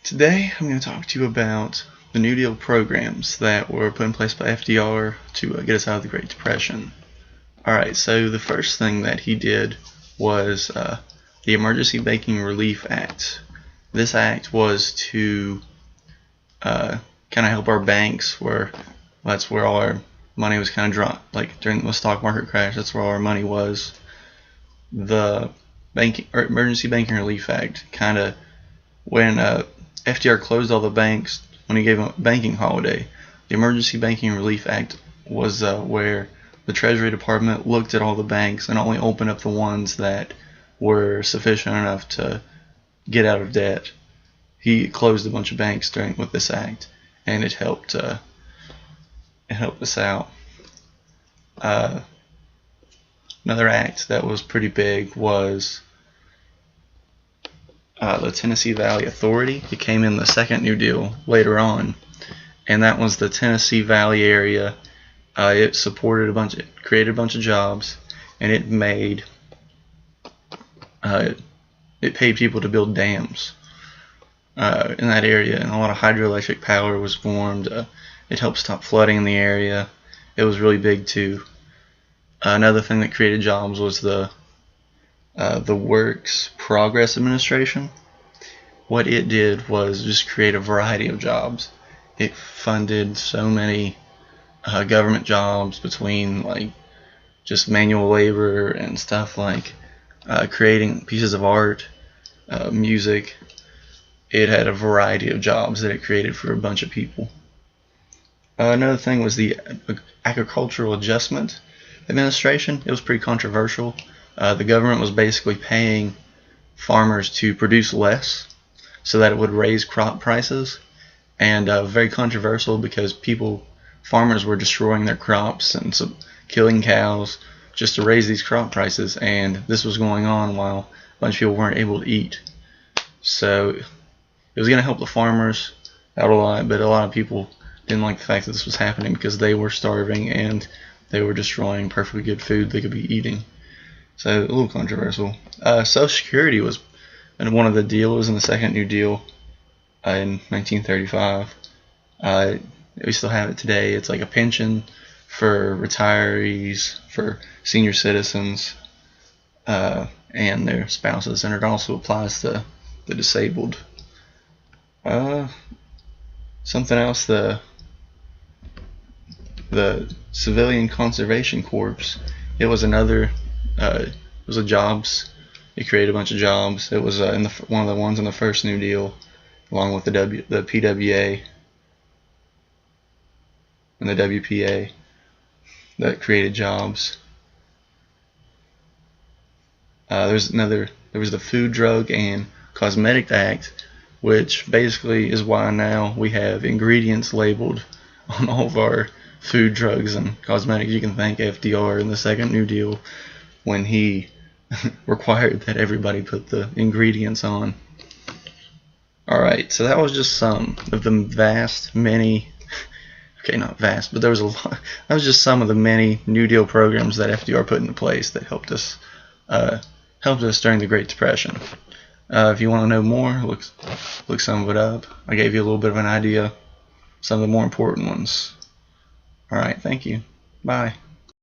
Today I'm going to talk to you about the New Deal programs that were put in place by FDR to get us out of the Great Depression. Alright, so the first thing that he did was the Emergency Banking Relief Act. This act was to kind of help our banks, that's where all our money was kind of dropped. Like during the stock market crash, that's where all our money was. The Emergency Banking Relief Act kind of, when FDR closed all the banks, when he gave them a banking holiday, the Emergency Banking Relief Act was where the Treasury Department looked at all the banks and only opened up the ones that were sufficient enough to get out of debt. He closed a bunch of banks with this act, and it helped us out. Another act that was pretty big was the Tennessee Valley Authority. It came in the second New Deal later on, and that was the Tennessee Valley area. It created a bunch of jobs, and it paid people to build dams in that area, and a lot of hydroelectric power was formed. It helped stop flooding in the area. It was really big too. Another thing that created jobs was the Works Progress Administration. What it did was just create a variety of jobs. It funded so many government jobs, between like just manual labor and stuff like creating pieces of art, music. It had a variety of jobs that it created for a bunch of people. Another thing was the Agricultural Adjustment Administration. It was pretty controversial. The government was basically paying farmers to produce less so that it would raise crop prices, and very controversial because farmers were destroying their crops and killing cows just to raise these crop prices, and this was going on while a bunch of people weren't able to eat. So it was going to help the farmers out a lot, but a lot of people didn't like the fact that this was happening because they were starving and they were destroying perfectly good food they could be eating. So a little controversial. Social Security was one of the deals in the second New Deal in 1935. We still have it today. It's like a pension for retirees, for senior citizens, and their spouses, and it also applies to the disabled. Something else, the Civilian Conservation Corps. It was another. It was a jobs. It created a bunch of jobs. It was one of the ones in the first New Deal, along with the PWA and the WPA, that created jobs. There was the Food, Drug, and Cosmetic Act, which basically is why now we have ingredients labeled on all of our food, drugs, and cosmetics. You can thank FDR in the second New Deal when he required that everybody put the ingredients on. Alright, so that was just some of the not vast, but there was a lot. That was just some of the many New Deal programs that FDR put into place that helped us during the Great Depression. If you want to know more, look some of it up. I gave you a little bit of an idea, some of the more important ones. Alright, thank you. Bye.